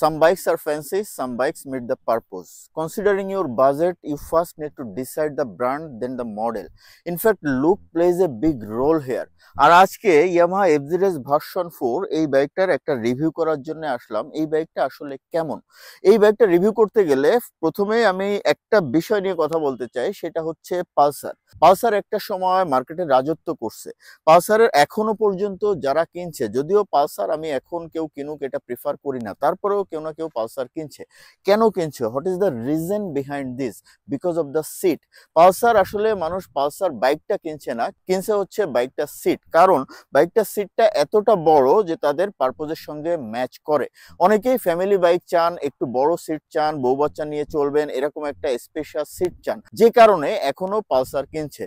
Some bikes are fancy, some bikes meet the purpose. Considering your budget, you first need to decide the brand, then the model. In fact, look plays a big role here. আর আজকে Yamaha FZS version 4 এই বাইকটার একটা review করার জন্য আসলাম। এই বাইকটা আসলে কেমন, এই বাইকটা রিভিউ করতে গেলে প্রথমে আমি একটা বিষয় নিয়ে কথা বলতে চাই, সেটা হচ্ছে পালসার। পালসার একটা সময় মার্কেটে রাজত্ব করছে। পালসারের এখনো পর্যন্ত যারা কিনছে, যদিও পালসার আমি এখন কেউ কিনুক এটা প্রিফার করি না, তারপরেও কেউ না কেউ পালসার কিনছে। কেন কিনছে? What is the reason behind this? Because of the seat. Pulsar আসলে মানুষ পালসার বাইকটা কিনছে না, কিনছে হচ্ছে বাইকটা সিট। কারণ বাইকটা সিটটা এতটা বড় যে তাদের পারপোজের সঙ্গে ম্যাচ করে। অনেকেই ফ্যামিলি বাইক চান, একটু বড় সিট চান, বউ বাচ্চা নিয়ে চলবেন, এরকম একটা স্পেশাল সিট চান, যে কারণে এখনো পালসার কিনছে।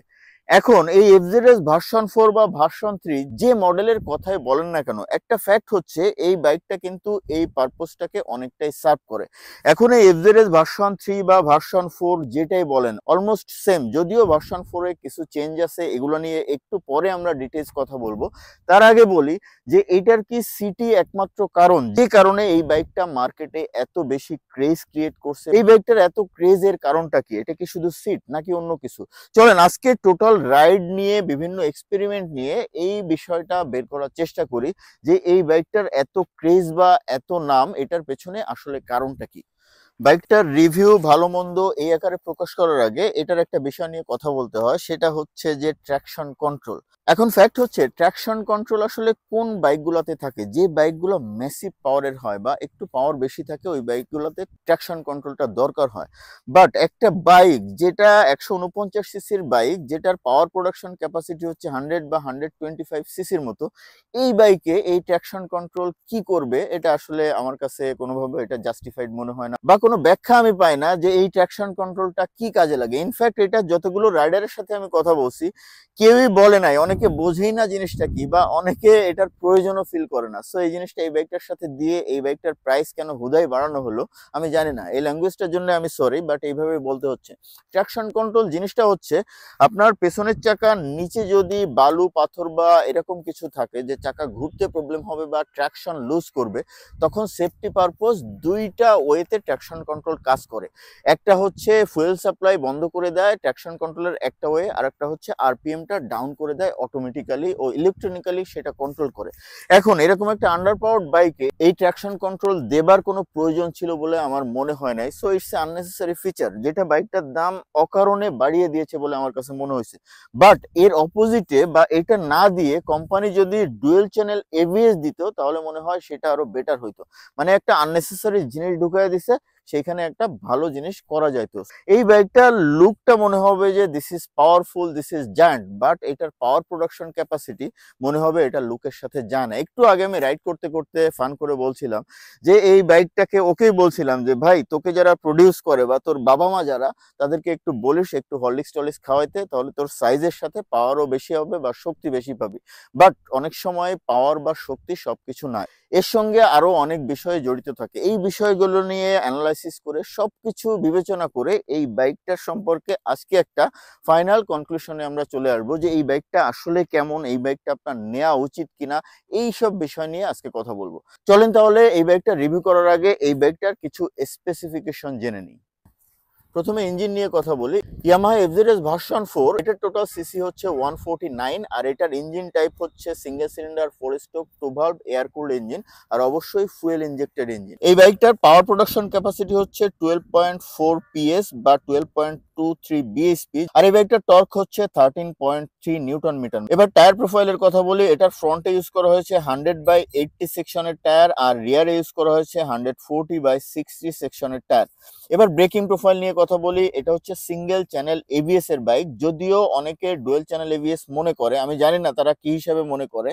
এখন এই এফজেডএস ভার্সন 4 বা ভার্সন 3 যে মডেলের কথাই বলেন না কেন, একটা ফ্যাক্ট হচ্ছে এই বাইকটা কিন্তু এই পারপোজটাকে অনেকটাই সার্ভ করে। এখন এই এফজেডএস ভার্সন 3 বা ভার্সন 4 যেটাই বলেন অলমোস্ট সেম, যদিও ভার্সন 4 এ কিছু চেঞ্জ আছে, এগুলো নিয়ে একটু পরে আমরা ডিটেইলস কথা বলবো। তার আগে বলি যে এটার কি সিটি একমাত্র কারণ যে কারণে এই বাইকটা মার্কেটে এত বেশি ক্রেজ ক্রিয়েট করছে? এই বাইকটার এত ক্রেজের কারণটা কি? এটা কি শুধু সিট নাকি অন্য কিছু? চলেন আজকে টোটাল রাইড নিয়ে, বিভিন্ন এক্সপেরিমেন্ট নিয়ে এই বিষয়টা বের করার চেষ্টা করি যে এই বাইকটার এত ক্রেজ বা এত নাম, এটার পেছনে আসলে কারণটা কি। বাইকটার রিভিউ ভালো মন্দ এই আকারে প্রকাশ করার আগে এটার একটা বিষয় নিয়ে কথা বলতে হয়, সেটা হচ্ছে যে ট্র্যাকশন কন্ট্রোল। এখন ফ্যাক্ট হচ্ছে ট্র্যাকশন কন্ট্রোল আসলে কোন বাইকগুলোতে থাকে? যে বাইকগুলো ম্যাসিভ পাওয়ারের হয় বা একটু পাওয়ার বেশি থাকে, ওই বাইকগুলোতে ট্র্যাকশন কন্ট্রোলটা দরকার হয়। বাট একটা বাইক যেটা 149 সিসির বাইক, যেটার পাওয়ার প্রোডাকশন ক্যাপাসিটি হচ্ছে 100 বা 125 সিসির মতো, এই বাইকে এই ট্র্যাকশন কন্ট্রোল কি করবে? এটা আসলে আমার কাছে কোনোভাবে এটা জাস্টিফাইড মনে হয় না, বা কোনো ব্যাখ্যা আমি পাই না যে এই ট্র্যাকশন কন্ট্রোলটা কি কাজে লাগে। ইনফ্যাক্ট এটা যতগুলো রাইডারের সাথে আমি কথা বলছি, কেউই বলে নাই, অনেকে বোঝেই না জিনিসটা কি, বা অনেকে এটার প্রয়োজনও ফিল করে না। সো এই জিনিসটা এই বাইকটার সাথে দিয়ে এই বাইকটার প্রাইস কেন হুদাই বাড়ানো হলো আমি জানি না। এই ল্যাঙ্গুয়েজটার জন্য আমি সরি, বাট এইভাবে বলতে হচ্ছে। ট্র্যাকশন কন্ট্রোল জিনিসটা হচ্ছে আপনার পেছনের চাকার নিচে যদি বালু পাথর বা এরকম কিছু থাকে যে চাকা ঘুরতে প্রবলেম হবে বা ট্র্যাকশন লুজ করবে, তখন সেফটি পারপোজ দুইটা ওয়েতে ট্র্যাকশন কন্ট্রোল কাজ করে। একটা হচ্ছে ফুয়েল সাপ্লাই বন্ধ করে দেয় ট্র্যাকশন কন্ট্রোলের একটা ওয়ে, আর একটা হচ্ছে আরপিএমটা ডাউন করে দেয় অটোমেটিক্যালি ও ইলেকট্রনিক্যালি সেটা কন্ট্রোল করে। এখন এরকম একটা আন্ডার পাওয়ার্ড বাইকে এই ট্র্যাকশন কন্ট্রোল দেবার কোনো প্রয়োজন ছিল বলে আমার মনে হয় নাই। So it's a unnecessary feature, যেটা বাইকটার দাম অকারণে বাড়িয়ে দিয়েছে বলে আমার কাছে মনে হয়েছে। বাট এর অপোজিটে বা এটা না দিয়ে কোম্পানি যদি ডুয়েল চ্যানেল এবিএস দিত, তাহলে মনে হয় সেটা আরো বেটার হইতো। মানে একটা আননেসেসারি জিনিস ঢুকাই দিছে, সেখানে একটা ভালো জিনিস করা যাইতো। এই বাইকটার লুকটা মনে হবে যে this is powerful, this is giant, but এটার পাওয়ার প্রোডাকশন ক্যাপাসিটি মনে হবে এটা লুকের সাথে যায় না। একটু আগে আমি রাইড করতে করতে ফান করে বলছিলাম যে এই বাইকটাকে ওকেই বলছিলাম যে ভাই, তোকে যারা প্রডিউস করে বা তোর বাবা মা যারা, তাদেরকে একটু বলিস একটু হরলিক্স টলিক্স খাওয়াইতে, তাহলে তোর সাইজের সাথে পাওয়ারও বেশি হবে বা শক্তি বেশি পাবি। বাট অনেক সময় পাওয়ার বা শক্তি সবকিছু নয়, এর সঙ্গে আরো অনেক বিষয় জড়িত থাকে। এই বিষয়গুলো নিয়ে অ্যানালাইসিস করে সবকিছু বিবেচনা করে এই বাইকটার সম্পর্কে আজকে একটা ফাইনাল কনক্লুশনে আমরা চলে আসবো যে এই বাইকটা আসলে কেমন, এই বাইকটা আপনার নেওয়া উচিত কিনা, এই সব বিষয় নিয়ে আজকে কথা বলবো। চলেন তাহলে এই বাইকটা রিভিউ করার আগে এই বাইকটার কিছু স্পেসিফিকেশন জেনে নিই। প্রথমে ইঞ্জিন নিয়ে কথা বলি। ইয়ামাহা এফজেডএস ভার্সন 4 এটার টোটাল সিসি হচ্ছে 149, আর এটার ইঞ্জিন টাইপ হচ্ছে single cylinder 4 stroke 2 valve air cooled engine, আর অবশ্যই ফুয়েল ইনজেক্টেড ইঞ্জিন। এই বাইকটার পাওয়ার প্রোডাকশন ক্যাপাসিটি হচ্ছে 12.4 পিএস বা 12.23 বিএসপি, আর এই বাইকটার টর্ক হচ্ছে 13.3 নিউটন মিটার। এবার টায়ার প্রোফাইলের কথা বলি। এটার ফ্রন্টে ইউজ করা হয়েছে 100/80 সেকশনের টায়ার, আর রিয়ারে ইউজ করা হয়েছে 140/60 সেকশনের টায়ার। এবার ব্রেকিং প্রোফাইল নিয়ে কথা বলি। এটা হচ্ছে সিঙ্গেল চ্যানেল এবিএস এর বাইক, যদিও অনেকে ডুয়েল চ্যানেল এবিএস মনে করে, আমি জানি না তারা কি হিসাবে মনে করে।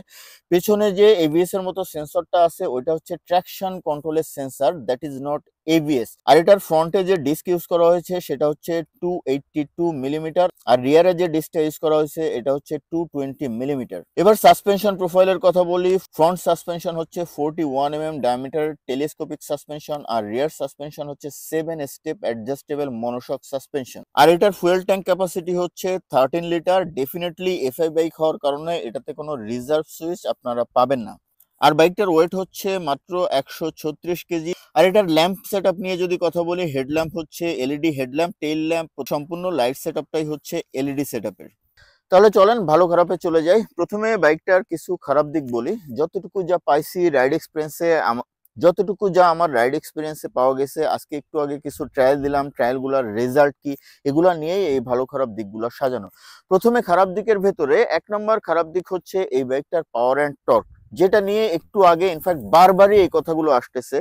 পেছনে যে এবিএস এর মতো সেন্সরটা আছে ওইটা হচ্ছে ট্র্যাকশন কন্ট্রোলের sensor, that is not ABS. আর এটার ফ্রন্টে যে ডিস্ক ইউজ করা হয়েছে সেটা হচ্ছে 282 মিলিমিটার, আর রিয়ারে যে ডিস্কটা ইউজ করা হয়েছে এটা হচ্ছে 220 মিলিমিটার। এবার সাসপেনশন প্রোফাইলের কথা বলি। ফ্রন্ট সাসপেনশন হচ্ছে 41 mm ডায়ামিটার টেলিস্কোপিক সাসপেনশন, আর রিয়ার সাসপেনশন হচ্ছে 7 স্টেপ অ্যাডজাস্টেবল মনোশক সাসপেনশন। আর এটার ফুয়েল ট্যাঙ্ক ক্যাপাসিটি হচ্ছে 13 লিটার। ডেফিনেটলি এফআই বাইক হওয়ার কারণে এটাতে কোনো রিজার্ভ সুইচ আপনারা পাবেন না। আর বাইকটার ওয়েট হচ্ছে মাত্র 136 কেজি। আর এটার ল্যাম্প সেটআপ নিয়ে যদি কথা বলি, হেডল্যাম্প হচ্ছে এলইডি হেডল্যাম্প, টেইল ল্যাম্প, সম্পূর্ণ লাইট সেটআপটাই হচ্ছে এলইডি সেটআপের। তাহলে চলেন ভালো খারাপে চলে যাই। প্রথমে বাইকটার কিছু খারাপ দিক বলি। যতটুকু যা পাইছি রাইড এক্সপিরিয়েন্সে, যতটুকু যা আমার রাইড এক্সপিরিয়েন্সে পাওয়া গেছে, আজকে একটু আগে কিছু ট্রায়াল দিলাম, ট্রায়ালগুলোর রেজাল্ট কি এগুলা নিয়েই এই ভালো খারাপ দিকগুলো সাজানো। প্রথমে খারাপ দিকের ভেতরে 1 নম্বর খারাপ দিক হচ্ছে এই বাইকটার পাওয়ার অ্যান্ড টর্ক, যেটা নিয়ে একটু আগে ইনফ্যাক্ট বারবারই এই কথাগুলো আসতেছে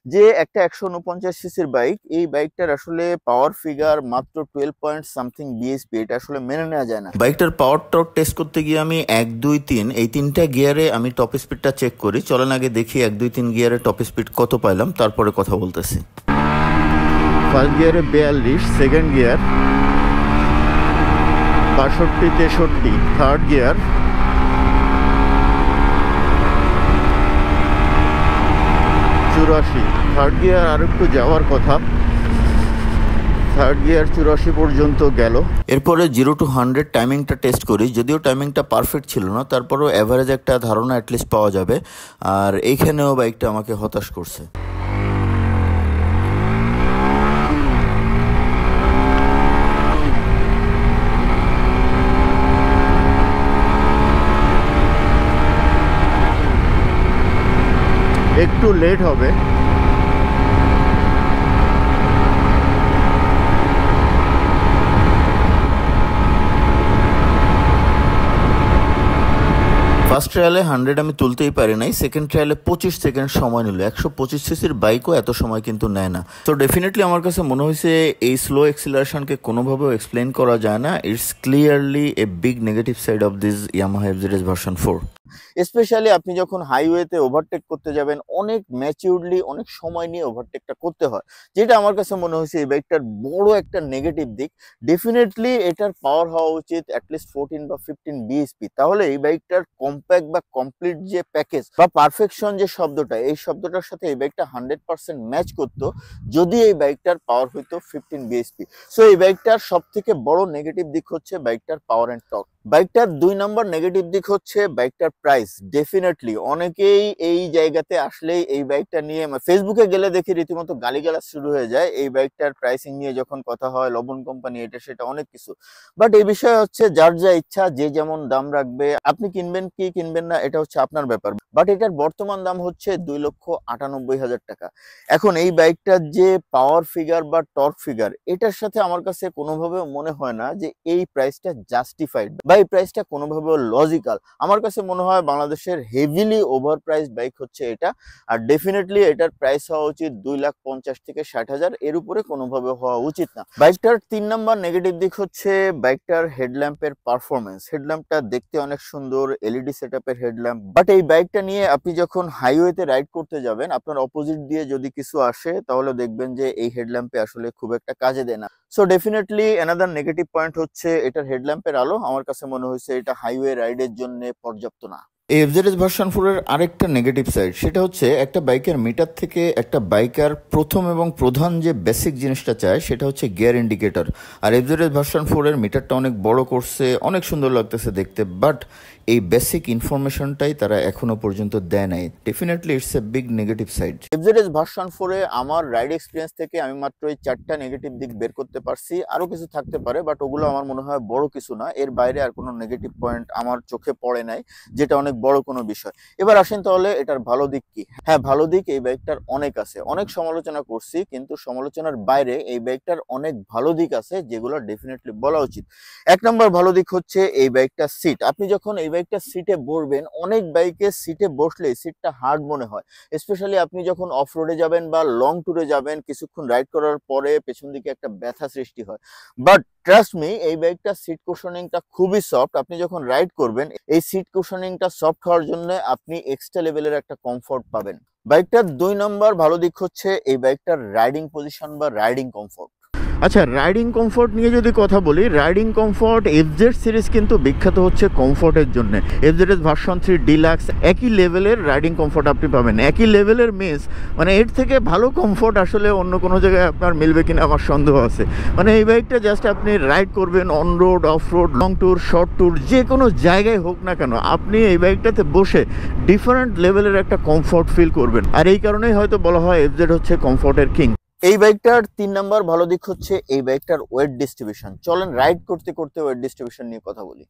যে একটা 149 সিসির বাইক, এই বাইকটার আসলে পাওয়ার ফিগার মাত্র 12 পয়েন্ট সামথিং বিএসপি, এটা আসলে মেনে নেওয়া যায় না। বাইকটার পাওয়ার টর্ক টেস্ট করতে গিয়ে আমি 1 2 3 এই তিনটা গিয়ারে আমি টপ স্পিডটা চেক করি। চলেন আগে দেখি 1 2 3 গিয়ারে টপ স্পিড কত পাইলাম, তারপরে কথা বলতেছি। ফার্স্ট গিয়ারে 42, second gear 62 63, third gear 84, third gear আর একটু যাওয়ার কথা, থার্ড গিয়ার 84 পর্যন্ত গেল। এরপরে 0 to 100 টাইমিংটা টেস্ট করি। যদিও টাইমিংটা পারফেক্ট ছিল না, তারপরেও অ্যাভারেজ একটা ধারণা অ্যাটলিস্ট পাওয়া যাবে। আর এইখানেও বাইকটা আমাকে হতাশ করছে। একটু লেট হবে। ফার্স্ট ট্রায়ালে 100 আমি তুলতেই পারি নাই, সেকেন্ড ট্রায়ালে 25 সেকেন্ড সময় নিল। 125 সিসির বাইকও এত সময় কিন্তু নেয় না। তো ডেফিনেটলি আমার কাছে মনে হয়েছে এই স্লো এক্সিলারেশনকে কোনোভাবেও এক্সপ্লেন করা যায় না। It's clearly a big negative side of this Yamaha FZS version 4। Specially আপনি যখন হাইওয়েতে ওভারটেক করতে যাবেন, অনেক ম্যাচিউরলি অনেক সময় নিয়ে ওভারটেকটা করতে হয়, যেটা আমার কাছে মনে হয়েছে এই বাইকটার বড় একটা নেগেটিভ দিক। ডেফিনেটলি এটার পাওয়ার হওয়া উচিত অ্যাটলিস্ট 14 বা 15 বিএসপি, তাহলে এই বাইকটার কম্প্যাক্ট বা কমপ্লিট যে প্যাকেজ বা পারফেকশন যে শব্দটা, এই শব্দটার সাথে এই বাইকটা 100% ম্যাচ করতো যদি এই বাইকটার পাওয়ার হইতো 15 বিএসপি। সো এই বাইকটার সব থেকে বড় নেগেটিভ দিক হচ্ছে বাইকটার পাওয়ার অ্যান্ড টর্ক। বাইকটার 2 নম্বর নেগেটিভ দিক হচ্ছে বাইকটার প্রাইস। ডেফিনেটলি অনেকেই এই জায়গাতে আসলেই এই বাইকটা নিয়ে ফেসবুকে গেলে দেখি রীতিমতো গালিগালাজ শুরু হয়ে যায় এই বাইকটার প্রাইসিং নিয়ে যখন কথা হয়, লবণ কোম্পানি এটা সেটা অনেক কিছু। বাট এই বিষয় হচ্ছে যার যা ইচ্ছা, যে যেমন দাম রাখবে, আপনি কিনবেন কি কিনবেন না এটা হচ্ছে আপনার ব্যাপার। বাট এটার বর্তমান দাম হচ্ছে 2,98,000 টাকা। এখন এই বাইকটার যে পাওয়ার ফিগার বা টর্ক ফিগার, এটার সাথে আমার কাছে কোনোভাবে মনে হয় না যে এই প্রাইসটা জাস্টিফাইড বা এই প্রাইসটা কোনোভাবে লজিক্যাল। আমার কাছে মনে হয় বাংলাদেশের হেভিলি ওভার প্রাইস বাইক হচ্ছে এটা। আর ডেফিনেটলি এটার প্রাইস হওয়া উচিত 2,50,000 থেকে 60,000, এর উপরে কোনোভাবে হওয়া উচিত না। বাইকটার 3 নম্বর নেগেটিভ দিক হচ্ছে বাইকটার হেডল্যাম্পের পারফরমেন্স। হেডল্যাম্পটা দেখতে অনেক সুন্দর, এলইডি সেটআপের হেডল্যাম্প, বাট এই বাইকটা নিয়ে আপনি যখন হাইওয়েতে রাইড করতে যাবেন, আপনার অপোজিট দিয়ে যদি কিছু আসে তাহলে দেখবেন যে এই হেডল্যাম্পে আসলে খুব একটা কাজে দেয় না। So definitely another negative point হচ্ছে এটার হেডল্যাম্পের আলো। আমার কাছে মনে হয়েছে এটা হাইওয়ে রাইডের জন্য পর্যাপ্ত না। এফজেডএস ভার্সন 4 এর আরেকটা নেগেটিভ সাইড, সেটা হচ্ছে একটা বাইকের মিটার থেকে একটা বাইকার প্রথম এবং প্রধান যে বেসিক জিনিসটা চায় সেটা হচ্ছে গিয়ার ইন্ডিকেটর। আর এফজেডএস ভার্সন 4 এর মিটারটা অনেক বড় করছে, অনেক সুন্দর লাগতেছে দেখতে, বাট এই বেসিক ইনফরমেশনটাই তারা এখনো পর্যন্ত দেয় নাই। Definitely it's a big negative side. FZS version 4 এ আমার রাইড এক্সপিরিয়েন্স থেকে আমি মাত্র এই 4টা নেগেটিভ দিক বের করতে পারছি। আরো কিছু থাকতে পারে, বাট ওগুলো আমার মনে হয় বড় কিছু না। এর বাইরে আর কোনো নেগেটিভ পয়েন্ট আমার চোখে পড়ে নাই যেটা অনেক বড় কোনো বিষয়। এবার আসেন তাহলে এটার ভালো দিক কি। হ্যাঁ, ভালো দিক এই বাইকটার অনেক আছে। অনেক সমালোচনা করছি, কিন্তু সমালোচনার বাইরে এই বাইকটার অনেক ভালো দিক আছে যেগুলো ডেফিনেটলি বলা উচিত। 1 নম্বর ভালো দিক হচ্ছে এই বাইকটার সিট। আপনি যখন এই বাইকটা সিটে বসবেন, অনেক বাইকে সিটে বসলে সিটটা হার্ড মনে হয়, স্পেশালি আপনি যখন অফ রোডে যাবেন বা লং ট্যুরে যাবেন, কিছুক্ষণ রাইড করার পরে পেছন দিকে একটা ব্যথা সৃষ্টি হয়। বাট ট্রাস্ট মি, এই বাইকটার সিট কুশনিংটা খুবই সফট। আপনি যখন রাইড করবেন, এই সিট কুশনিংটা সফট হওয়ার জন্য আপনি এক্সট্রা লেভেলের একটা কমফোর্ট পাবেন। বাইকটার 2 নম্বর ভালো দিক হচ্ছে এই বাইকটার রাইডিং পজিশন বা রাইডিং কমফোর্ট। আচ্ছা, রাইডিং কমফোর্ট নিয়ে যদি কথা বলি, রাইডিং কমফোর্ট এফজেড সিরিজ কিন্তু বিখ্যাত হচ্ছে কমফোর্টের জন্য। এফজেডএস ভার্সন 3 ডিলাক্স একই লেভেলের রাইডিং কমফোর্ট আপনি পাবেন, একই লেভেলের মিস, মানে এর থেকে ভালো কমফোর্ট আসলে অন্য কোনো জায়গায় আপনার মিলবে কিনা আমার সন্দেহ আছে। মানে এই বাইকটা জাস্ট আপনি রাইড করবেন on road, of road, long tour, short tour, যে কোনো জায়গায় হোক না কেন আপনি এই বাইকটাতে বসে ডিফারেন্ট লেভেলের একটা কমফোর্ট ফিল করবেন। আর এই কারণেই হয়তো বলা হয় এফজেড হচ্ছে কমফোর্টের কিং। এই বাইকটার 3 নাম্বার ভালো দিক হচ্ছে এই বাইকটার ওয়েট ডিস্ট্রিবিউশন। চলেন রাইড করতে করতে ওয়েট ডিস্ট্রিবিউশন নিয়ে কথা বলি।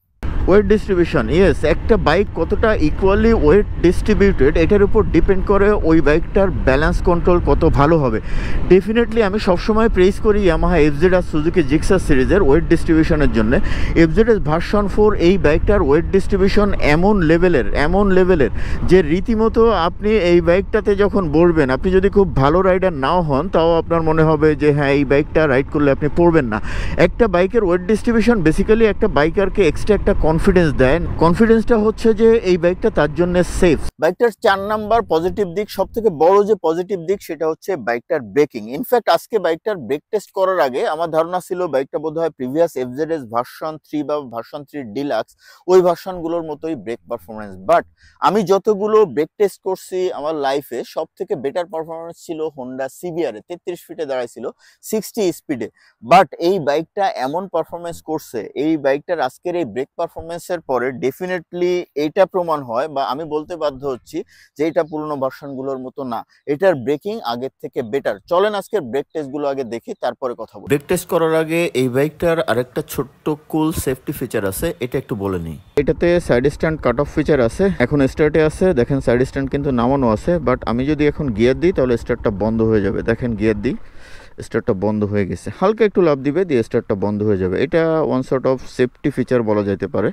ওয়েট ডিস্ট্রিবিউশন, ইয়েস, একটা বাইক কতটা ইকুয়ালি ওয়েট ডিস্ট্রিবিউটেড এটার উপর ডিপেন্ড করে ওই বাইকটার ব্যালেন্স কন্ট্রোল কত ভালো হবে। ডেফিনেটলি আমি সবসময় প্রেস করি ইয়ামাহা এফজেড আর সুজুকি জিক্সার সিরিজের ওয়েট ডিস্ট্রিবিউশনের জন্য। এফজেডএস ভার্সন 4 এই বাইকটার ওয়েট ডিস্ট্রিবিউশন এমন লেভেলের যে রীতিমতো আপনি এই বাইকটাতে যখন বসবেন, আপনি যদি খুব ভালো রাইডার নাও হন তাও আপনার মনে হবে যে হ্যাঁ এই বাইকটা রাইড করলে আপনি পড়বেন না। একটা বাইকের ওয়েট ডিস্ট্রিবিউশন বেসিক্যালি একটা বাইকারকে এক্সট্রা একটা কনফিডেন্স দেয়। কনফিডেন্সটা হচ্ছে যে এই বাইকটা তার জন্য সেফ। বাইকটার 4 নাম্বার পজিটিভ দিক, সব থেকে বড় যে পজিটিভ দিক সেটা হচ্ছে বাইকটার ব্রেকিং। ইনফ্যাক্ট আজকে বাইকটার ব্রেক টেস্ট করার আগে আমার ধারণা ছিল বাইকটা বোধহয় প্রিভিয়াস এফজেডএস ভার্সন 3 বা ভার্সন 3 ডিলাক্স ওই ভার্সনগুলোর মতোই ব্রেক পারফরমেন্স। বাট আমি যতগুলো ব্রেক টেস্ট করছি আমার লাইফে সব থেকে বেটার পারফরমেন্স ছিল হোন্ডা সিবিআর এ। 33 ফিটে দাঁড়াইছিল 60 স্পিডে। বাট এই বাইকটা এমন পারফরমেন্স করছে, এই বাইকটার আজকের এই ব্রেক পারফরমেন্সের পরে ডেফিনেটলি এইটা প্রমাণ হয় বা আমি বলতে বাধ্য হচ্ছি যে এটা পুরনো ভার্সনগুলোর মতো না, এটার ব্রেকিং আগের থেকে বেটার। চলেন আজকের ব্রেক টেস্টগুলো আগে দেখি, তারপরে কথা বলি। ব্রেক টেস্ট করার আগে এই বাইকটার আরেকটা ছোট্ট কুল সেফটি ফিচার আছে, এটা একটু বলে নিই। এটাতে side stand cut off feature আছে, এখন স্টার্টে আছে, দেখেন সাইড স্ট্যান্ড কিন্তু নামানো আছে। বাট আমি যদি এখন গিয়ার দিই তাহলে স্টার্টটা বন্ধ হয়ে যাবে। দেখেন গিয়ার দিই, স্টার্টটা বন্ধ হয়ে গেছে, হালকা একটু লাফ দিবে দিয়ে স্টার্টটা বন্ধ হয়ে যাবে। এটা one sort of safety feature বলা যেতে পারে।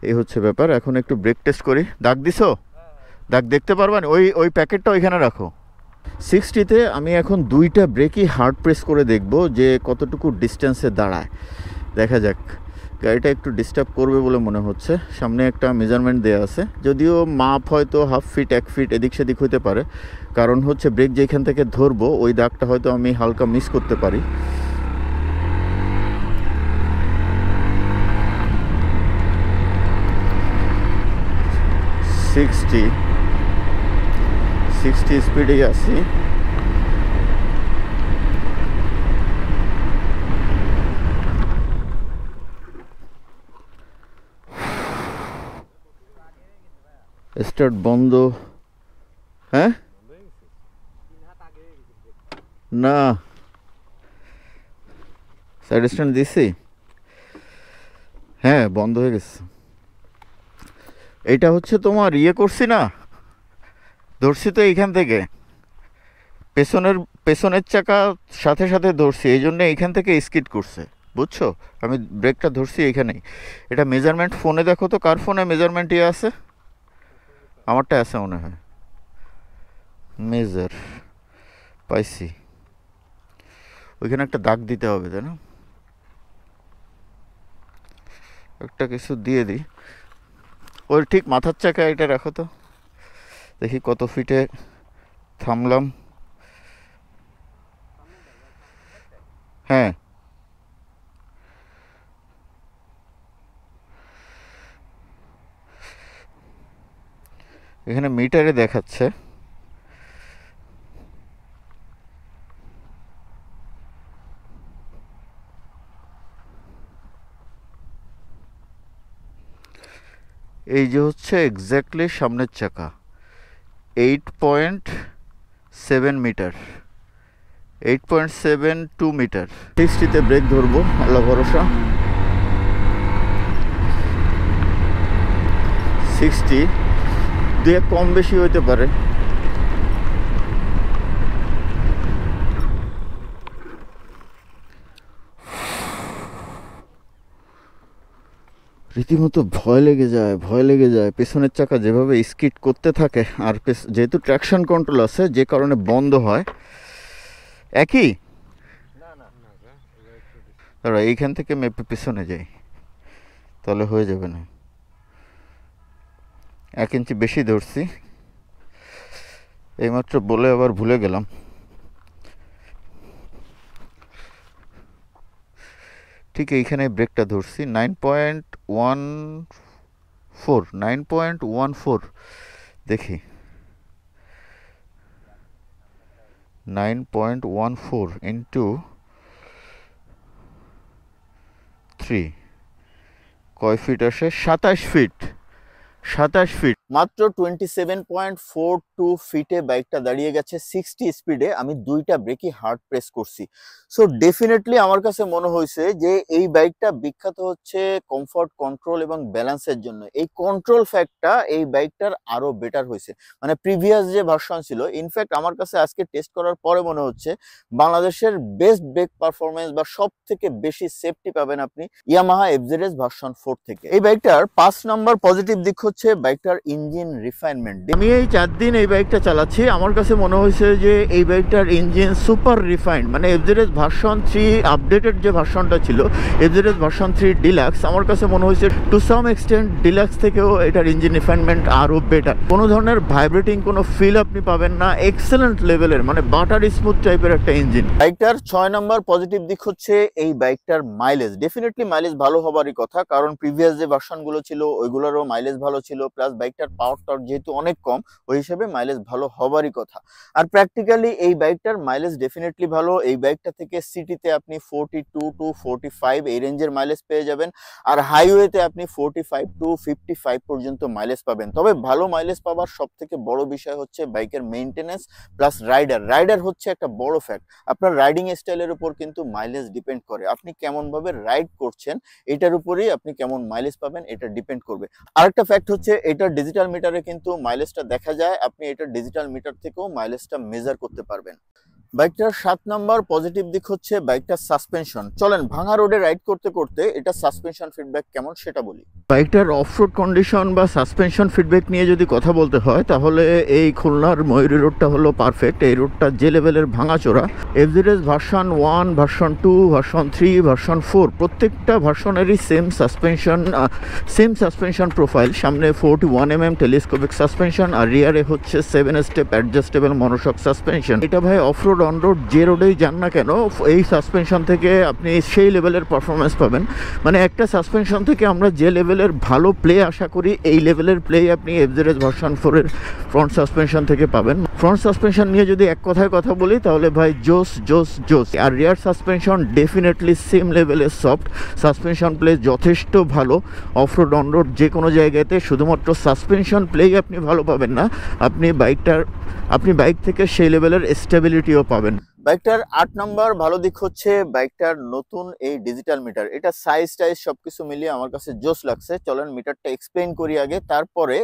এই হচ্ছে ব্যাপার। এখন একটু ব্রেক টেস্ট করি। দাগ দিছো? দাগ দেখতে পারবেন? ওই প্যাকেটটা ওইখানে রাখো। 60তে আমি এখন 2টা ব্রেকই হার্ড প্রেস করে দেখব যে কতটুকু ডিস্টেন্সে দাঁড়ায়। দেখা যাক। গাড়িটা একটু ডিস্টার্ব করবে বলে মনে হচ্ছে। সামনে একটা মেজারমেন্ট দেওয়া আছে, যদিও মাপ হয়তো হাফ ফিট 1 ফিট এদিক সেদিক হতে পারে, কারণ হচ্ছে ব্রেক যেখান থেকে ধরবো ওই দাগটা হয়তো আমি হালকা মিস করতে পারি। সিক্সটি স্পিডেই আছি। স্টার্ট বন্ধ। হ্যাঁ না, সাইড স্ট্যান্ড দিছি, হ্যাঁ বন্ধ হয়ে গেছে। এইটা হচ্ছে তোমার করছি না, ধরছি তো এইখান থেকে, পেছনের চাকা সাথে সাথে ধরছি, এই জন্য এইখান থেকে স্কিড করছে, বুঝছো? আমি ব্রেকটা ধরছি এইখানেই। এটা মেজারমেন্ট ফোনে দেখো তো, কার ফোনে মেজারমেন্ট আছে? আমারটা আছে মনে হয়। মেজার পাইছি, ওইখানে একটা দাগ দিতে হবে, তাই না? একটা কিছু দিয়ে দিই। ওই ঠিক মাথার চাকা এটা রাখো তো, দেখি কত ফিটে থামলাম। হ্যাঁ এখানে মিটারে দেখাচ্ছে। এই যে হচ্ছে এক্স্যাক্টলি সামনের চাকা, 8.7 মিটার, 8.72 মিটার। 60তে ব্রেক ধরবো, আল্লাহ ভরসা। 60 দুই কম বেশি হইতে পারে। রীতিমতো ভয় লেগে যায়, পেছনের চাকা যেভাবে স্কিড করতে থাকে, আর যেহেতু ট্র্যাকশন কন্ট্রোল আছে যে কারণে বন্ধ হয়। একই দাঁড়া, এইখান থেকে মেপে পেছনে যাই, তাহলে হয়ে যাবে না। 1 ইঞ্চি বেশি ধরছি, এইমাত্র বলে আবার ভুলে গেলাম। ঠিক এইখানে ব্রেকটা ধরছি 9.14 দেখি 9.14 ইন্টু 3 কয় ফিট আসে? 27 ফিট। মাত্র 27.42 ফিটে বাইকটা দাঁড়িয়ে গেছে 60 স্পিডে। আমি দুইটা ব্রেকই হার্ড প্রেস করছি। সো ডেফিনেটলি আমার কাছে মনে হয়েছে যে এই বাইকটা বিখ্যাত হচ্ছে কমফর্ট, কন্ট্রোল এবং ব্যালেন্সের জন্য। এই কন্ট্রোল ফ্যাক্টটা এই বাইকটার আরো বেটার হয়েছে, মানে প্রিভিয়াস যে ভার্সন ছিল। ইনফ্যাক্ট আমার কাছে আজকে টেস্ট করার পরে মনে হচ্ছে বাংলাদেশের বেস্ট ব্রেক পারফরমেন্স বা সব থেকে বেশি সেফটি পাবেন আপনি ইয়ামাহা এফজেডএস ভার্সন 4 থেকে। এই বাইকটার 5 নম্বর পজিটিভ দিক হচ্ছে বাইকটার ইঞ্জিন রিফাইনমেন্ট। আমি এই 4 দিন এই বাইকটা চালাচ্ছি, আমার কাছে মনে হয়েছে যে এই বাইকটার ইঞ্জিন সুপার রিফাইন্ড। মানে এফজেডএস ভার্সন 3 আপডেটেড যে ভার্সনটা ছিল, এফজেডএস ভার্সন 3 ডিলাক্স, আমার কাছে মনে হয়েছে টু সাম এক্সটেন্ট ডিলাক্স থেকেও এটার ইঞ্জিন রিফাইনমেন্ট আরো বেটার। কোনো ধরনের ভাইব্রেটিং কোনো ফিল আপনি পাবেন না, এক্সেলেন্ট লেভেলের, মানে বাটার স্মুথ টাইপের একটা ইঞ্জিন। বাইকটার 6 নম্বর পজিটিভ দিক হচ্ছে এই বাইকটার মাইলেজ। ডেফিনেটলি মাইলেজ ভালো হবারই কথা, কারণ প্রিভিয়াস যে ভার্সনগুলো ছিল ওইগুলোরও মাইলেজ ভালো ছিল, প্লাস বাইকটার পাওয়ার টর্ক যেহেতু অনেক কম, ওই হিসেবে মাইলেজ ভালো হবারই কথা। আর প্র্যাকটিক্যালি এই বাইকটার মাইলেজ ডেফিনেটলি ভালো। এই বাইকটা থেকে সিটিতে আপনি 42 টু 45 এই রেঞ্জের মাইলেজ পেয়ে যাবেন, আর হাইওয়েতে আপনি 45 টু 55 পর্যন্ত মাইলেজ পাবেন। তবে ভালো মাইলেজ পাওয়ার সব থেকে বড় বিষয় হচ্ছে বাইকের মেইনটেনেন্স প্লাস রাইডার হচ্ছে একটা বড় ফ্যাক্ট। আপনার রাইডিং স্টাইলের উপর কিন্তু মাইলেজ ডিপেন্ড করে, আপনি কেমন ভাবে রাইড করছেন এটার উপরেই আপনি কেমন মাইলেজ পাবেন এটা ডিপেন্ড করবে। আরেকটা ফ্যাক্ট হচ্ছে এটা ডিজিটাল মিটারে কিন্তু মাইলেজটা দেখা যায়, আপনি এটা ডিজিটাল মিটার থেকেও মাইলেজটা মেজার করতে পারবেন। বাইকটার 7 নম্বর পজিটিভ দিক হচ্ছে বাইকটার সাসপেনশন। চলেন ভাঙা রোডে রাইড করতে করতে এটা সাসপেনশন ফিডব্যাক কেমন সেটা বলি। বাইকটার অফরোড কন্ডিশন বা সাসপেনশন ফিডব্যাক নিয়ে যদি কথা বলতে হয় তাহলে এই খুলনার ময়ূরী রোডটা হলো পারফেক্ট। এই রোডটা যে লেভেলের ভাঙাচোরা, FZS version 1, version 2, version 3, version 4 প্রত্যেকটা ভার্সনেরই সেম সাসপেনশন প্রোফাইল। সামনে 41mm টেলিস্কোপিক সাসপেনশন আর রিয়ারে হচ্ছে 7 স্টেপ অ্যাডজাস্টেবল মনোশক সাসপেনশন। এটা ভাই অফরোড অন রোড যে রোডেই যান না কেন এই সাসপেনশন থেকে আপনি সেই লেভেলের পারফরমেন্স পাবেন। মানে একটা সাসপেনশন থেকে আমরা যে লেভেলের ভালো প্লে আশা করি এই লেভেলের প্লে আপনি এফজেডএস ভার্সন 4 এর ফ্রন্ট সাসপেনশন থেকে পাবেন। ফ্রন্ট সাসপেনশন নিয়ে যদি এক কথায় কথা বলি তাহলে ভাই জোস। আর রিয়ার সাসপেনশন ডেফিনেটলি সেম লেভেলের সফট সাসপেনশন প্লে, যথেষ্ট ভালো অফরোড অন রোড যে কোনো জায়গাতে। শুধুমাত্র সাসপেনশন প্লেই আপনি ভালো পাবেন না, আপনি বাইক থেকে সেই লেভেলের স্টেবিলিটিও পাবেন। বাইকটার 8 নম্বর ভালো দিক হচ্ছে বাইকটার নতুন এই ডিজিটাল মিটার। এটা সাইজ টাইজ সবকিছু মিলিয়ে আমার কাছে জোস লাগছে। চলেন মিটারটা এক্সপ্লেইন করি আগে, তারপরে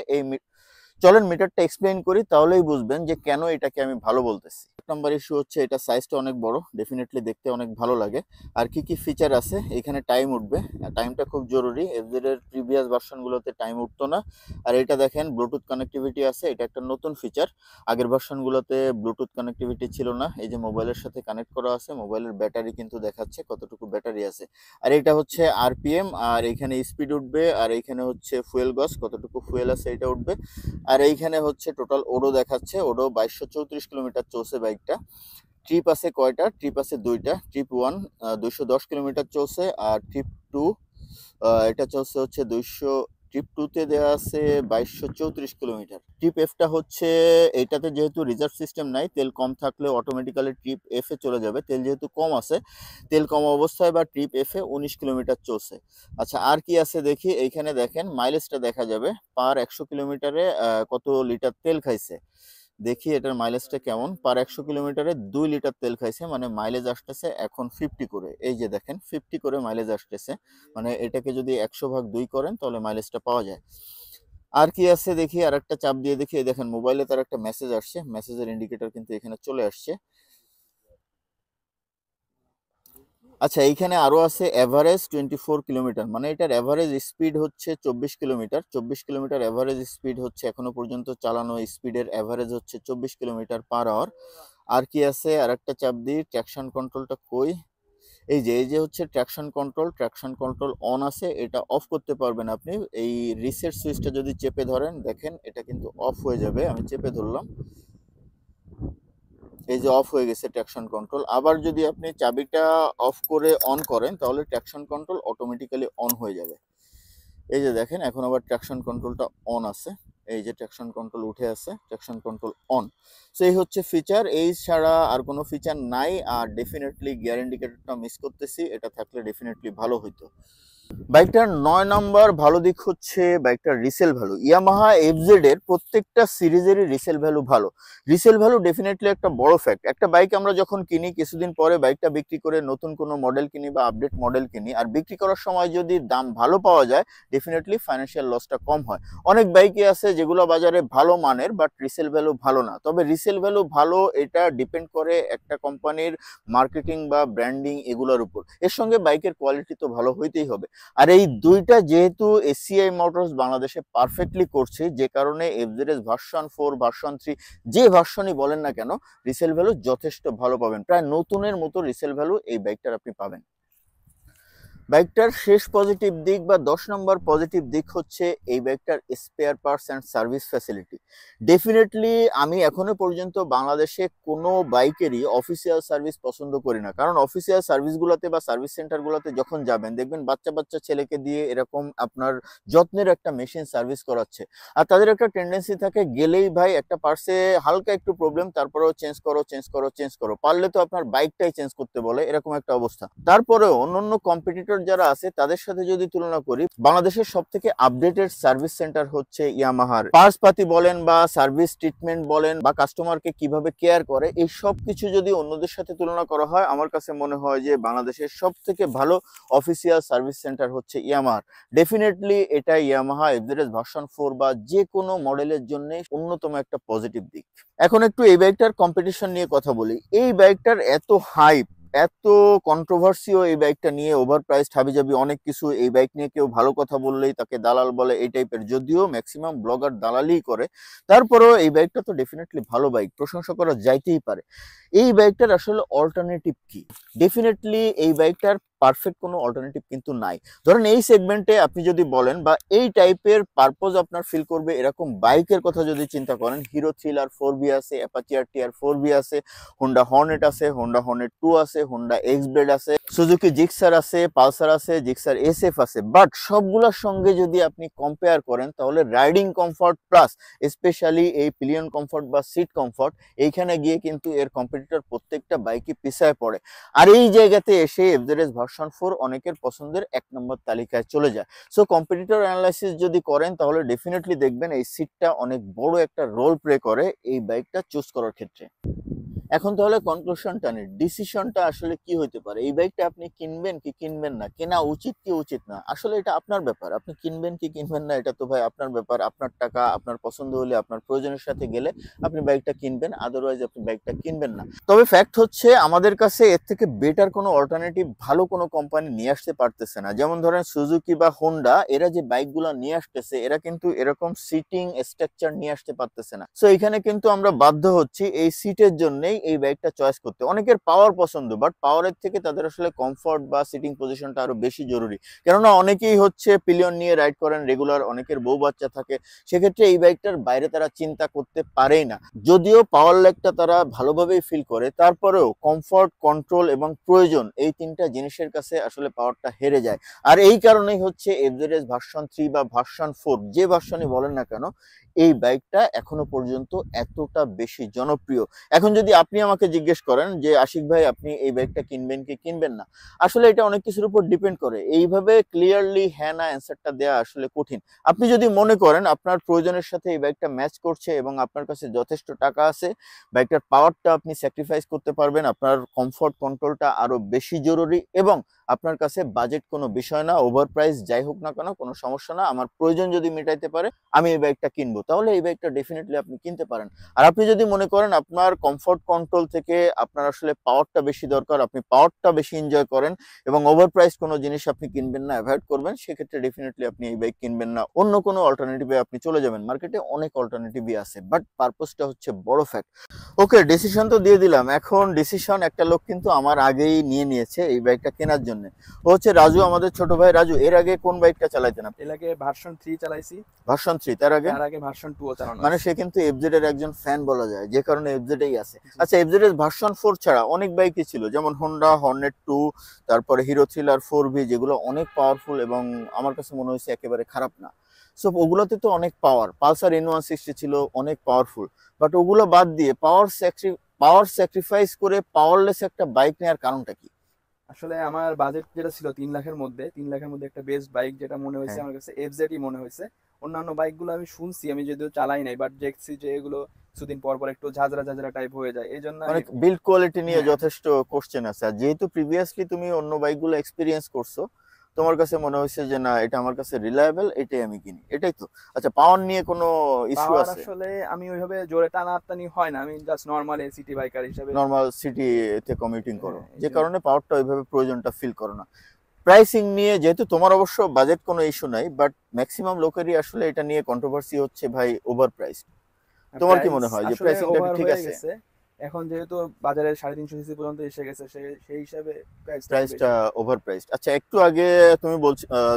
মিটারটা এক্সপ্লেইন করি, তাহলেই বুঝবেন যে কেন এটাকে আমি ভালো বলতেছি। এক নম্বর ইস্যু হচ্ছে এটা সাইজটা অনেক বড়, ডেফিনেটলি দেখতে অনেক ভালো লাগে। আর কি ফিচার আছে এখানে, টাইম উঠবে, টাইমটা খুব জরুরি। এফজেড এর প্রিভিয়াস ভার্সনগুলোতে টাইম উঠতো না। আর এটা দেখেন ব্লুটুথ কানেক্টিভিটি আছে, এটা একটা নতুন ফিচার। আগের ভার্সনগুলোতে ব্লুটুথ কানেক্টিভিটি ছিল না। এই যে মোবাইলের সাথে কানেক্ট করা আছে, মোবাইলের ব্যাটারি কিন্তু দেখাচ্ছে কতটুকু ব্যাটারি আছে। আর এটা হচ্ছে আরপিএম, আর এখানে স্পিড উঠবে, আর এইখানে হচ্ছে ফুয়েল গজ, কতটুকু ফুয়েল আছে এটা উঠবে। আর এইখানে হচ্ছে টোটাল ওডো দেখাচ্ছে, ওডো 2234 কিলোমিটার চলছে বাইকটা। ট্রিপ আছে কয়টা? ট্রিপ আছে 2টা। ট্রিপ 1 210 কিলোমিটার চলছে, আর ট্রিপ 2 এটা চলছে হচ্ছে 200। ট্রিপ 2তে দেওয়া আছে 2234 কিলোমিটার। ট্রিপ এফটা হচ্ছে এটাতে যেহেতু রিজার্ভ সিস্টেম নাই, তেল কম থাকলে অটোমেটিক্যালি ট্রিপ এফ এ চলে যাবে। তেল যেহেতু কম আছে, তেল কম অবস্থায় বা ট্রিপ এফ এ 19 কিলোমিটার চলছে। আচ্ছা আর কি আছে দেখি, এইখানে দেখেন মাইলেজটা দেখা যাবে পার 100 কিলোমিটারে কত লিটার তেল খাইছে। দেখি এটার মাইলেজটা কেমন। পার 100 কিলোমিটারে 2 লিটার তেল খাইছে, মানে মাইলেজ আসতেছে এখন 50 করে। এই যে দেখেন 50 করে মাইলেজ আসতেছে, মানে এটাকে যদি 100/2 করেন তাহলে মাইলেজটা পাওয়া যায়। আর কি আছে দেখি, আর একটা চাপ দিয়ে দেখি। এই দেখেন মোবাইলে তার একটা মেসেজ আসছে, মেসেজের ইন্ডিকেটর কিন্তু এখানে চলে আসছে। আচ্ছা এইখানে আরো আছে এভারেজ 24 কিলোমিটার, মানে এটার এভারেজ স্পিড হচ্ছে 24 কিলোমিটার। 24 কিলোমিটার এভারেজ স্পিড হচ্ছে, এখনো পর্যন্ত চালানো স্পিডের এভারেজ হচ্ছে 24 কিলোমিটার পার আওয়ার। আর কি আছে, আর একটা চাপ দিই। ট্র্যাকশন কন্ট্রোলটা কই? এই যে হচ্ছে ট্র্যাকশন কন্ট্রোল অন আছে, এটা অফ করতে পারবেন আপনি। এই রিসেট সুইচটা যদি চেপে ধরেন দেখেন এটা কিন্তু অফ হয়ে যাবে। আমি চেপে ধরলাম, এই যে অফ হয়ে গেছে ট্র্যাকশন কন্ট্রোল। আবার যদি আপনি চাবিটা অফ করে অন করেন তাহলে ট্র্যাকশন কন্ট্রোল অটোমেটিক্যালি অন হয়ে যাবে। এই যে দেখেন এখন আবার ট্র্যাকশন কন্ট্রোলটা অন আছে, এই যে ট্র্যাকশন কন্ট্রোল উঠে আছে, ট্র্যাকশন কন্ট্রোল অন। সো এই হচ্ছে ফিচার, এই ছাড়া আর কোনো ফিচার নাই। আর ডেফিনেটলি গিয়ার ইন্ডিকেটরটা মিস করতেছি, এটা থাকলে ডেফিনেটলি ভালো হইতো। বাইকটার 9 নম্বর ভালো দিক হচ্ছে বাইকটার রিসেল ভ্যালু। ইয়ামাহা এফজেড এর প্রত্যেকটা সিরিজেরই রিসেল ভ্যালু ভালো। রিসেল ভ্যালু ডেফিনেটলি একটা বড় ফ্যাক্ট। একটা বাইক আমরা যখন কিনি কিছুদিন পরে বাইকটা বিক্রি করে নতুন কোনো মডেল কিনি বা আপডেট মডেল কিনি, আর বিক্রি করার সময় যদি দাম ভালো পাওয়া যায় ডেফিনেটলি ফাইন্যান্সিয়াল লসটা কম হয়। অনেক বাইকই আছে যেগুলো বাজারে ভালো মানের বাট রিসেল ভ্যালু ভালো না। তবে রিসেল ভ্যালু ভালো এটা ডিপেন্ড করে একটা কোম্পানির মার্কেটিং বা ব্র্যান্ডিং এগুলোর উপর। এর সঙ্গে বাইকের কোয়ালিটি তো ভালো হইতেই হবে। আর এই দুইটা যেহেতু এসিআই মোটরস বাংলাদেশে পারফেক্টলি করছে, যে কারণে এফজেডএস ভার্সন 4 ভার্সন 3 যে ভার্সনই বলেন না কেন রিসেল ভ্যালু যথেষ্ট ভালো পাবেন, প্রায় নতুনের মতো রিসেল ভ্যালু এই বাইকটার আপনি পাবেন। বাইকটার শেষ পজিটিভ দিক বা 10 নম্বর পজিটিভ দিক হচ্ছে এই বাইকটার spare parts and service facility. Definitely আমি এখনো পর্যন্ত বাংলাদেশে কোনো বাইকেরই অফিসিয়াল সার্ভিস পছন্দ করি না, কারণ অফিসিয়াল সার্ভিসগুলোতে বা সার্ভিস সেন্টারগুলোতে যখন যাবেন দেখবেন বাচ্চা বাচ্চা ছেলেকে দিয়ে এরকম আপনার যত্নের একটা মেশিন সার্ভিস করাচ্ছে। আর তাদের একটা টেন্ডেন্সি থাকে গেলেই ভাই একটা পার্টসে হালকা একটু প্রবলেম, তারপরেও চেঞ্জ করো চেঞ্জ করো চেঞ্জ করো, পারলে তো আপনার বাইকটাই চেঞ্জ করতে বলে, এরকম একটা অবস্থা। তারপরেও অন্যান্য কম্পিটিটর যারা আছে তাদের সাথে যদি তুলনা করি বাংলাদেশের সব থেকে আপডেটেড সার্ভিস সেন্টার হচ্ছে ইয়ামাহার। পার্টস পাতি বলেন বা সার্ভিস ট্রিটমেন্ট বলেন বা কাস্টমারকে কিভাবে কেয়ার করে, এই সব কিছু যদি অন্যদের সাথে তুলনা করা হয় আমার কাছে মনে হয় যে বাংলাদেশের সব থেকে ভালো অফিসিয়াল সার্ভিস সেন্টার হচ্ছে ইয়ামাহার। ডেফিনেটলি এটা ইয়ামাহা এফজেডএস ভার্সন 4 বা যে কোনো মডেলের জন্য অন্যতম একটা পজিটিভ দিক। এখন একটু এই বাইকটার কম্পিটিশন নিয়ে কথা বলি। এই বাইকটার এত হাইপ, এত কন্ট্রোভার্সিও এই বাইকটা নিয়ে, ওভার প্রাইসড হাবিজাবি অনেক কিছু, এই বাইক নিয়ে কেউ ভালো কথা বললেই তাকে দালাল বলে, এই টাইপের, যদিও ম্যাক্সিমাম ব্লগার দালালই করে, তারপরেও এই বাইকটা তো ডেফিনেটলি ভালো বাইক, প্রশংসা করা যাইতেই পারে। এই বাইকটার আসলে অল্টারনেটিভ কি? ডেফিনেটলি এই বাইকটার পারফেক্ট কোনো অল্টারনেটিভ কিন্তু নাই। ধরেন এই সেগমেন্টে আপনি যদি বলেন বা এই টাইপের পারপোজ আপনার ফিল করবে এরকম বাইকের কথা যদি চিন্তা করেন, হিরো থ্রিলার 4বি আছে, অ্যাপাচি আরটিআর 4বি আছে, হোন্ডা হর্নেট আছে, হোন্ডা হর্নেট 2 আছে, হোন্ডা এক্সব্লেড আছে, সুজুকি জিক্সার আছে, পালসার আছে, জিক্সার এসএফ আছে। বাট সবগুলোর সঙ্গে যদি আপনি কম্পেয়ার করেন তাহলে রাইডিং কমফর্ট প্লাস স্পেশালি এই পিলিয়ন কমফর্ট বা সিট কমফর্ট, এইখানে গিয়ে কিন্তু এর কম্পিটিটর প্রত্যেকটা বাইকই পিছায় পড়ে। আর এই জায়গাতে এসে এফজেডএস ভার্সন 4 অনেকের পছন্দের 1 নম্বর তালিকায় চলে যায়। সো কম্পিটিটর অ্যানালাইসিস যদি করেন তাহলে ডেফিনেটলি দেখবেন এই সিটটা অনেক বড় একটা রোল প্লে করে এই বাইকটা চুজ করার ক্ষেত্রে। এখন তাহলে কনক্লুশনটা নেই, ডিসিশনটা আসলে কি হইতে পারে? এই বাইকটা আপনি কিনবেন কি কিনবেন না, কেনা উচিত কি উচিত না, আসলে এটা আপনার ব্যাপার। আপনি কিনবেন কি কিনবেন না এটা তো ভাই আপনার ব্যাপার, আপনার টাকা, আপনার পছন্দ হলে আপনার প্রয়োজনের সাথে গেলে আপনি বাইকটা কিনবেন, আদারওয়াইজ আপনি বাইকটা কিনবেন না। তবে ফ্যাক্ট হচ্ছে আমাদের কাছে এর থেকে বেটার কোনো অল্টারনেটিভ ভালো কোনো কোম্পানি নিয়ে আসতে পারতেছে না। যেমন ধরেন সুজুকি বা হোন্ডা, এরা যে বাইকগুলো নিয়ে আসতেছে এরা কিন্তু এরকম সিটিং স্ট্রাকচার নিয়ে আসতে পারতেছে না। সো এখানে কিন্তু আমরা বাধ্য হচ্ছি এই সিটের জন্যই এই বাইকটা চয়েস করতে। অনেকের পাওয়ার পছন্দ বাট পাওয়ারের থেকে তাদের আসলে কমফর্ট বা সিটিং পজিশনটা আরো বেশি জরুরি, কেননা অনেকেই হচ্ছে পিলিয়ন নিয়ে রাইড করেন রেগুলার, অনেকের বউ বাচ্চা থাকে, সেক্ষেত্রে এই বাইকটার বাইরে তারা চিন্তা করতে পারেই না। যদিও পাওয়ার লেগটা তারা ভালোভাবেই ফিল করে, তারপরেও কমফর্ট, কন্ট্রোল এবং প্রয়োজন এই তিনটা জিনিসের কাছে আসলে পাওয়ারটা হেরে যায়। আর এই কারণেই হচ্ছে এফজেডএস ভার্সন 3 বা ভার্সন 4 যে ভার্সনই বলেন না কেন এই বাইকটা এখনো পর্যন্ত এতটা বেশি জনপ্রিয়। এখন যদি আপনি আমাকে জিজ্ঞেস করেন যে আশিক ভাই আপনি এই বাইকটা কিনবেন কি কিনবেন না, আসলে এটা অনেক কিছুর উপর ডিপেন্ড করে। এইভাবে ক্লিয়ারলি হ্যাঁ না অ্যান্সারটা দেওয়া আসলে কঠিন। আপনি যদি মনে করেন আপনার প্রয়োজনের সাথে এই বাইকটা ম্যাচ করছে এবং আপনার কাছে যথেষ্ট টাকা আছে, বাইকটার পাওয়ারটা আপনি স্যাক্রিফাইস করতে পারবেন, আপনার কমফর্ট কন্ট্রোলটা আরো বেশি জরুরি এবং আপনার কাছে বাজেট কোনো বিষয় না, ওভার প্রাইস যাই হোক না কেন কোনো সমস্যা না, আমার প্রয়োজন যদি মেটাইতে পারে আমি এই বাইকটা কিনবো, তাহলে এই বাইকটা ডেফিনেটলি আপনি কিনতে পারেন। আর আপনি যদি মনে করেন আপনার কমফর্ট কন্ট্রোল থেকে আপনার আসলে পাওয়ারটা বেশি দরকার, আপনি পাওয়ারটা বেশি এনজয় করেন এবং ওভার প্রাইস কোনো জিনিস আপনি কিনবেন না, অ্যাভয়েড করবেন, সেক্ষেত্রে ডেফিনেটলি আপনি এই বাইক কিনবেন না, অন্য কোনো অল্টারনেটিভে আপনি চলে যাবেন। মার্কেটে অনেক অল্টারনেটিভই আছে বাট পারপোজটা হচ্ছে বড় ফ্যাক্ট। ওকে, ডিসিশন তো দিয়ে দিলাম, এখন ডিসিশন একটা লোক কিন্তু আমার আগেই নিয়ে নিয়েছে এই বাইকটা কেনার জন্য। জন্য। ও হচ্ছে রাজু, আমাদের ছোট ভাই রাজু। এর আগে কোন বাইকটা চালাইতেন আপনি? এর আগে ভার্সন 3 চালাইছি, ভার্সন 3, তার আগে? তার আগে ভার্সন 2 ও চালানো মানে আছে। সে কিন্তু এফজেড এর একজন ফ্যান বলা যায়, যে কারণে এফজেড এই আছে। জি। আচ্ছা, এফজেড এর ভার্সন 4 ছাড়া অনেক বাইকই ছিল, যেমন হোন্ডা হর্নেট 2, তারপরে হিরো থ্রিলার 4V, যেগুলো অনেক পাওয়ারফুল এবং আমার কাছে মনে হয়েছে একেবারে খারাপ না। সো ওগুলোতে তো অনেক পাওয়ার, পালসার N160 ছিল অনেক পাওয়ারফুল, বাট ওগুলো বাদ দিয়ে পাওয়ার স্যাক্রিফাইস করে পাওয়ারলেস একটা বাইক নেওয়ার কারণটা কি? আসলে আমার বাজেট যেটা ছিল 3 লাখের মধ্যে, 3 লাখের মধ্যে একটা বেস্ট বাইক যেটা মনে হয়েছে হ্যাঁ, আমার কাছে এফজেডই মনে হয়েছে। অন্যান্য বাইকগুলো আমি শুনছি, আমি যদিও চালাই নাই, বাট দেখছি যে এগুলো কিছুদিন পর পর একটু ঝাঁঝরা ঝাঁঝরা টাইপ হয়ে যায়, এই জন্য মানে আমি। বিল্ড কোয়ালিটি নিয়ে হ্যাঁ। যথেষ্ট কোশ্চেন আছে। আর যেহেতু প্রিভিয়াসলি তুমি অন্য বাইকগুলো এক্সপিরিয়েন্স করছো, তোমার কাছে মনে হয়েছে যে না, এটা আমার কাছে রিলায়েবল, এটাই আমি কিনি, এটাই তো? আচ্ছা, পাওয়ার নিয়ে কোনো ইস্যু পাওয়ার আছে? আসলে আমি ওইভাবে জোরে টানাটানি হয় না, আমি জাস্ট নর্মাল সিটি বাইকার হিসাবে। নর্মাল সিটিতে কমিউটিং করো, হ্যাঁ, এই যে জন্য। কারণে পাওয়ারটা ওইভাবে প্রয়োজনটা ফিল করো না। প্রাইসিং নিয়ে যেহেতু তোমার অবশ্য বাজেট কোনো ইস্যু নাই, বাট ম্যাক্সিমাম লোকেরই আসলে এটা নিয়ে কন্ট্রোভার্সি হচ্ছে, ভাই ওভার প্রাইস। তোমার কি প্রাইস মনে হয় যে আসলে প্রাইসিংটা কি ওভার ঠিক হয়ে আছে? গেছে। এখন যেহেতু বাজারে 350 সিসি পর্যন্ত এসে গেছে, সেই হিসাবে প্রাইসটা একটু প্রাইসটা বেশি। Over priced. আচ্ছা, একটু আগে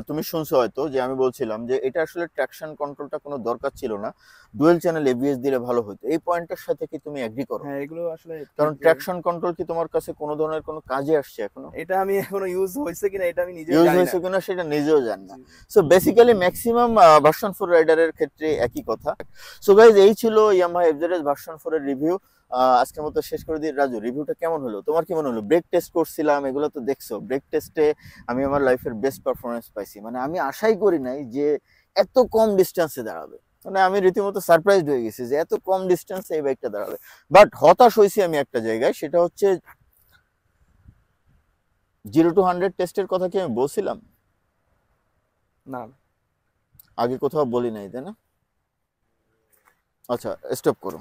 তুমি শুনছো হয়তো যে আমি বলছিলাম যে এটা আসলে ট্রাকশন কন্ট্রোলটা কোনো দরকার ছিল না, ডুয়েল চ্যানেল এবিএস দিলে ভালো হতো। এই পয়েন্টের সাথে কি তুমি এগ্রি করো? হ্যাঁ, এগুলো আসলে ঠিক কারণ যে ট্রাকশন কন্ট্রোল কি তোমার কাছে কোনো ধরনের কোনো কাজে আসছে এখনো? এটা আমি এখনো ইউজ হয়েছে কিনা এটা আমি নিজেও ইউজ জানি না। হয়েছে কিনা সেটা নিজেও জান না। জি। সো বেসিক্যালি ম্যাক্সিমাম ভার্সন 4 রাইডারের ক্ষেত্রে একই কথা। সো গাইজ, এই ছিল ইয়ামাহা এফজেড ভার্সন 4 এর রিভিউ। আজকের মতো শেষ করে দিই। রাজু, রিভিউটা কেমন হলো? তোমার কি মনে হলো? ব্রেক টেস্ট করছিলাম, এগুলো তো দেখছো। ব্রেক টেস্টে আমি আমার লাইফের বেস্ট পারফরমেন্স পাইছি। মানে আমি আশাই করি নাই যে এত কম ডিস্টেন্সে দাঁড়াবে। মানে আমি রীতিমতো সারপ্রাইজড হয়ে গেছি যে এত কম ডিস্টেন্সে এই বাইকটা দাঁড়াবে। বাট হতাশ হয়েছি আমি একটা জায়গায়, সেটা হচ্ছে 0 to 100 টেস্টের কথা কি আমি বলছিলাম? না। আগে কোথাও বলি নাই, তাই না? আচ্ছা, স্টপ করো।